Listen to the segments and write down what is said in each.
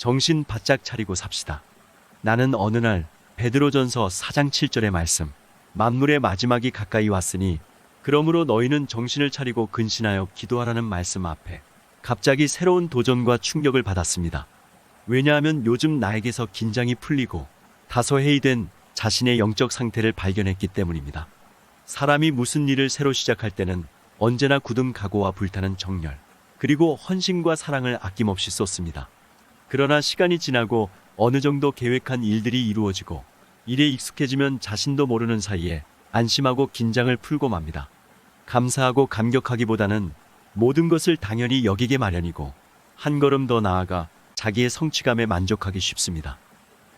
정신 바짝 차리고 삽시다. 나는 어느 날 베드로전서 4장 7절의 말씀, 만물의 마지막이 가까이 왔으니 그러므로 너희는 정신을 차리고 근신하여 기도하라는 말씀 앞에 갑자기 새로운 도전과 충격을 받았습니다. 왜냐하면 요즘 나에게서 긴장이 풀리고 다소 해이된 자신의 영적 상태를 발견했기 때문입니다. 사람이 무슨 일을 새로 시작할 때는 언제나 굳은 각오와 불타는 정열, 그리고 헌신과 사랑을 아낌없이 쏟습니다. 그러나 시간이 지나고 어느 정도 계획한 일들이 이루어지고 일에 익숙해지면 자신도 모르는 사이에 안심하고 긴장을 풀고 맙니다. 감사하고 감격하기보다는 모든 것을 당연히 여기게 마련이고 한 걸음 더 나아가 자기의 성취감에 만족하기 쉽습니다.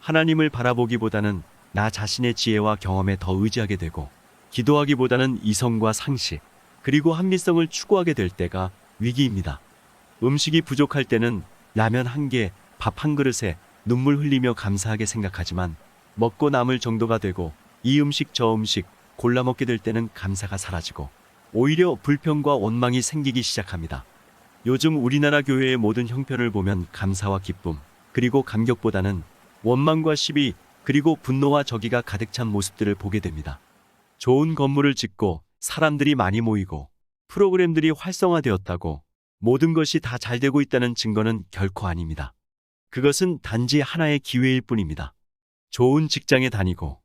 하나님을 바라보기보다는 나 자신의 지혜와 경험에 더 의지하게 되고 기도하기보다는 이성과 상식, 그리고 합리성을 추구하게 될 때가 위기입니다. 음식이 부족할 때는 라면 한 개, 밥 한 그릇에 눈물 흘리며 감사하게 생각하지만 먹고 남을 정도가 되고 이 음식 저 음식 골라 먹게 될 때는 감사가 사라지고 오히려 불평과 원망이 생기기 시작합니다. 요즘 우리나라 교회의 모든 형편을 보면 감사와 기쁨, 그리고 감격보다는 원망과 시비, 그리고 분노와 저기가 가득 찬 모습들을 보게 됩니다. 좋은 건물을 짓고 사람들이 많이 모이고 프로그램들이 활성화되었다고 모든 것이 다 잘 되고 있다는 증거는 결코 아닙니다. 그것은 단지 하나의 기회일 뿐입니다. 좋은 직장에 다니고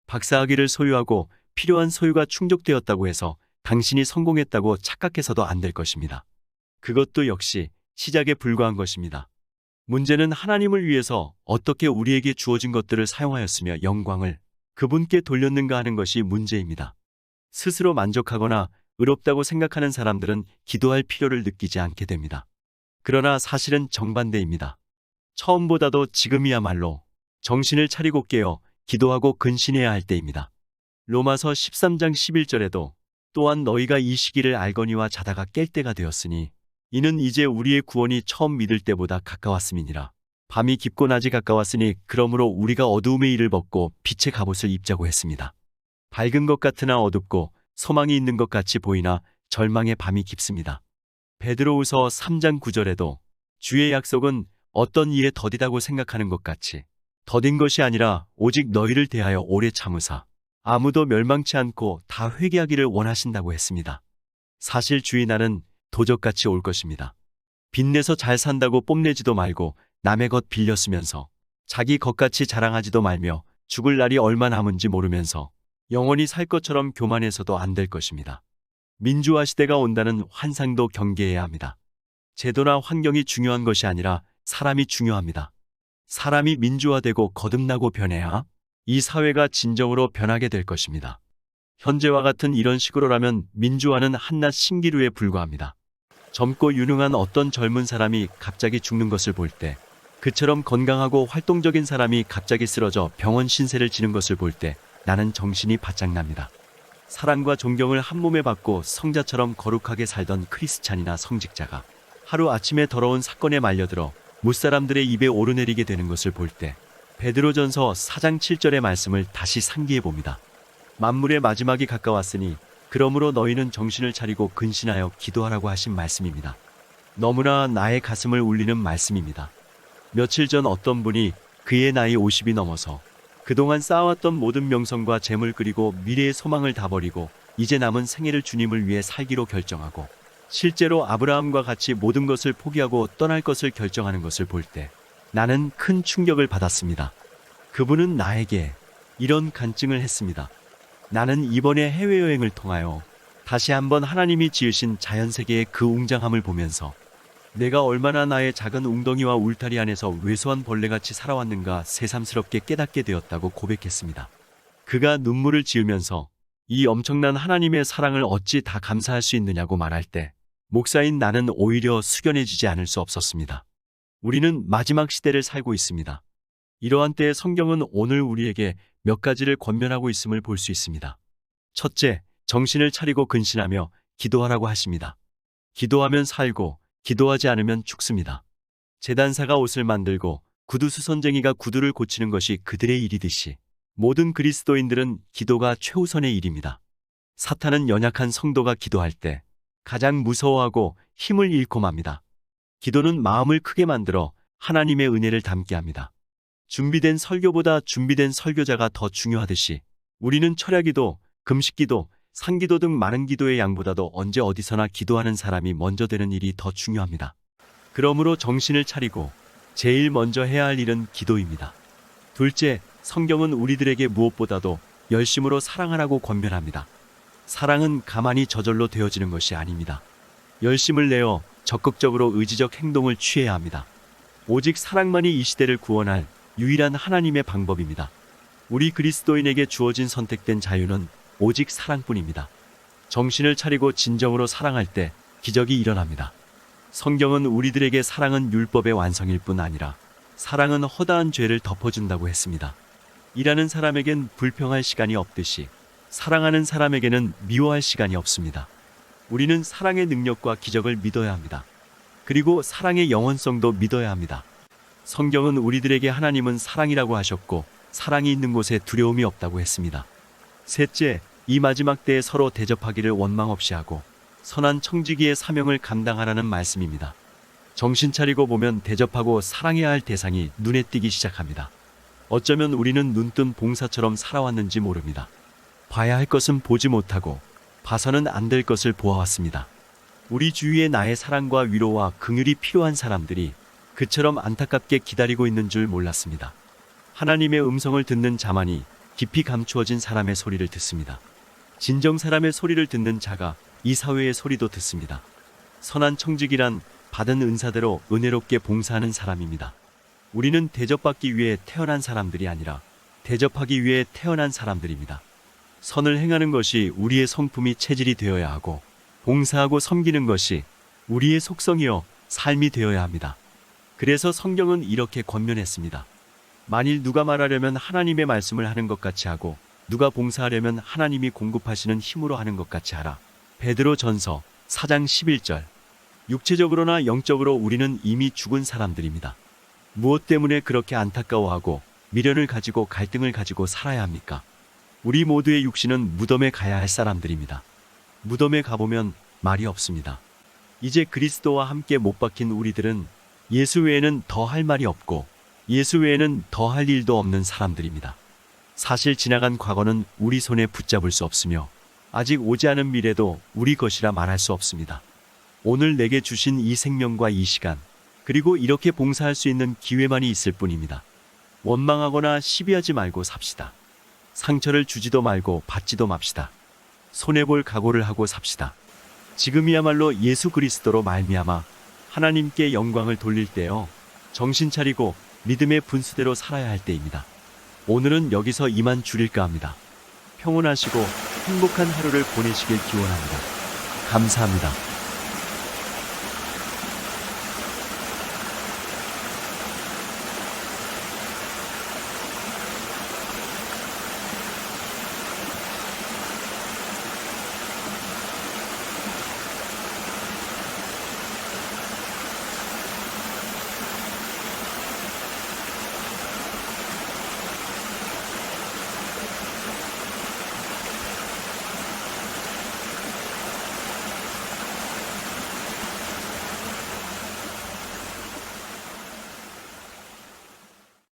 박사학위를 소유하고 필요한 소유가 충족되었다고 해서 당신이 성공했다고 착각해서도 안 될 것입니다. 그것도 역시 시작에 불과한 것입니다. 문제는 하나님을 위해서 어떻게 우리에게 주어진 것들을 사용하였으며 영광을 그분께 돌렸는가 하는 것이 문제입니다. 스스로 만족하거나 의롭다고 생각하는 사람들은 기도할 필요를 느끼지 않게 됩니다. 그러나 사실은 정반대입니다. 처음보다도 지금이야말로 정신을 차리고 깨어 기도하고 근신해야 할 때입니다. 로마서 13장 11절에도 또한 너희가 이 시기를 알거니와 자다가 깰 때가 되었으니 이는 이제 우리의 구원이 처음 믿을 때보다 가까웠음이니라. 밤이 깊고 낮이 가까웠으니 그러므로 우리가 어두움의 일을 벗고 빛의 갑옷을 입자고 했습니다. 밝은 것 같으나 어둡고 소망이 있는 것 같이 보이나 절망의 밤이 깊습니다. 베드로후서 3장 9절에도 주의 약속은 어떤 이에 더디다고 생각하는 것 같이 더딘 것이 아니라 오직 너희를 대하여 오래 참으사 아무도 멸망치 않고 다 회개하기를 원하신다고 했습니다. 사실 주의 날은 도적같이 올 것입니다. 빚내서 잘 산다고 뽐내지도 말고 남의 것 빌려 쓰면서 자기 것같이 자랑하지도 말며 죽을 날이 얼마 남은지 모르면서 영원히 살 것처럼 교만해서도 안 될 것입니다. 민주화 시대가 온다는 환상도 경계해야 합니다. 제도나 환경이 중요한 것이 아니라 사람이 중요합니다. 사람이 민주화되고 거듭나고 변해야 이 사회가 진정으로 변하게 될 것입니다. 현재와 같은 이런 식으로라면 민주화는 한낱 신기루에 불과합니다. 젊고 유능한 어떤 젊은 사람이 갑자기 죽는 것을 볼 때, 그처럼 건강하고 활동적인 사람이 갑자기 쓰러져 병원 신세를 지는 것을 볼 때 나는 정신이 바짝 납니다. 사랑과 존경을 한 몸에 받고 성자처럼 거룩하게 살던 크리스찬이나 성직자가 하루아침에 더러운 사건에 말려들어 무사람들의 입에 오르내리게 되는 것을 볼 때 베드로전서 4장 7절의 말씀을 다시 상기해 봅니다. 만물의 마지막이 가까웠으니 그러므로 너희는 정신을 차리고 근신하여 기도하라고 하신 말씀입니다. 너무나 나의 가슴을 울리는 말씀입니다. 며칠 전 어떤 분이 그의 나이 50이 넘어서 그동안 쌓아왔던 모든 명성과 재물 그리고 미래의 소망을 다 버리고 이제 남은 생애를 주님을 위해 살기로 결정하고 실제로 아브라함과 같이 모든 것을 포기하고 떠날 것을 결정하는 것을 볼 때 나는 큰 충격을 받았습니다. 그분은 나에게 이런 간증을 했습니다. 나는 이번에 해외여행을 통하여 다시 한번 하나님이 지으신 자연세계의 그 웅장함을 보면서 내가 얼마나 나의 작은 웅덩이와 울타리 안에서 왜소한 벌레같이 살아왔는가 새삼스럽게 깨닫게 되었다고 고백했습니다. 그가 눈물을 지으면서 이 엄청난 하나님의 사랑을 어찌 다 감사할 수 있느냐고 말할 때 목사인 나는 오히려 숙연해지지 않을 수 없었습니다. 우리는 마지막 시대를 살고 있습니다. 이러한 때에 성경은 오늘 우리에게 몇 가지를 권면하고 있음을 볼 수 있습니다. 첫째, 정신을 차리고 근신하며 기도하라고 하십니다. 기도하면 살고 기도하지 않으면 죽습니다. 제단사가 옷을 만들고 구두수선쟁이가 구두를 고치는 것이 그들의 일이듯이 모든 그리스도인들은 기도가 최우선의 일입니다. 사탄은 연약한 성도가 기도할 때 가장 무서워하고 힘을 잃고 맙니다. 기도는 마음을 크게 만들어 하나님의 은혜를 담게 합니다. 준비된 설교보다 준비된 설교자가 더 중요하듯이 우리는 철야기도, 금식기도, 상기도 등 많은 기도의 양보다도 언제 어디서나 기도하는 사람이 먼저 되는 일이 더 중요합니다. 그러므로 정신을 차리고 제일 먼저 해야 할 일은 기도입니다. 둘째, 성경은 우리들에게 무엇보다도 열심으로 사랑하라고 권면합니다. 사랑은 가만히 저절로 되어지는 것이 아닙니다. 열심을 내어 적극적으로 의지적 행동을 취해야 합니다. 오직 사랑만이 이 시대를 구원할 유일한 하나님의 방법입니다. 우리 그리스도인에게 주어진 선택된 자유는 오직 사랑뿐입니다. 정신을 차리고 진정으로 사랑할 때 기적이 일어납니다. 성경은 우리들에게 사랑은 율법의 완성일 뿐 아니라 사랑은 허다한 죄를 덮어준다고 했습니다. 일하는 사람에겐 불평할 시간이 없듯이 사랑하는 사람에게는 미워할 시간이 없습니다. 우리는 사랑의 능력과 기적을 믿어야 합니다. 그리고 사랑의 영원성도 믿어야 합니다. 성경은 우리들에게 하나님은 사랑이라고 하셨고 사랑이 있는 곳에 두려움이 없다고 했습니다. 셋째, 이 마지막 때에 서로 대접하기를 원망 없이 하고 선한 청지기의 사명을 감당하라는 말씀입니다. 정신 차리고 보면 대접하고 사랑해야 할 대상이 눈에 띄기 시작합니다. 어쩌면 우리는 눈뜬 봉사처럼 살아왔는지 모릅니다. 봐야 할 것은 보지 못하고 봐서는 안 될 것을 보아왔습니다. 우리 주위에 나의 사랑과 위로와 긍휼이 필요한 사람들이 그처럼 안타깝게 기다리고 있는 줄 몰랐습니다. 하나님의 음성을 듣는 자만이 깊이 감추어진 사람의 소리를 듣습니다. 진정 사람의 소리를 듣는 자가 이 사회의 소리도 듣습니다. 선한 청지기란 받은 은사대로 은혜롭게 봉사하는 사람입니다. 우리는 대접받기 위해 태어난 사람들이 아니라 대접하기 위해 태어난 사람들입니다. 선을 행하는 것이 우리의 성품이 체질이 되어야 하고 봉사하고 섬기는 것이 우리의 속성이요 삶이 되어야 합니다. 그래서 성경은 이렇게 권면했습니다. 만일 누가 말하려면 하나님의 말씀을 하는 것 같이 하고 누가 봉사하려면 하나님이 공급하시는 힘으로 하는 것 같이 하라. 베드로전서 4장 11절. 육체적으로나 영적으로 우리는 이미 죽은 사람들입니다. 무엇 때문에 그렇게 안타까워하고 미련을 가지고 갈등을 가지고 살아야 합니까? 우리 모두의 육신은 무덤에 가야 할 사람들입니다. 무덤에 가보면 말이 없습니다. 이제 그리스도와 함께 못 박힌 우리들은 예수 외에는 더 할 말이 없고 예수 외에는 더 할 일도 없는 사람들입니다. 사실 지나간 과거는 우리 손에 붙잡을 수 없으며 아직 오지 않은 미래도 우리 것이라 말할 수 없습니다. 오늘 내게 주신 이 생명과 이 시간, 그리고 이렇게 봉사할 수 있는 기회만이 있을 뿐입니다. 원망하거나 시비하지 말고 삽시다. 상처를 주지도 말고 받지도 맙시다. 손해볼 각오를 하고 삽시다. 지금이야말로 예수 그리스도로 말미암아 하나님께 영광을 돌릴 때요. 정신 차리고 믿음의 분수대로 살아야 할 때입니다. 오늘은 여기서 이만 줄일까 합니다. 평온하시고 행복한 하루를 보내시길 기원합니다. 감사합니다.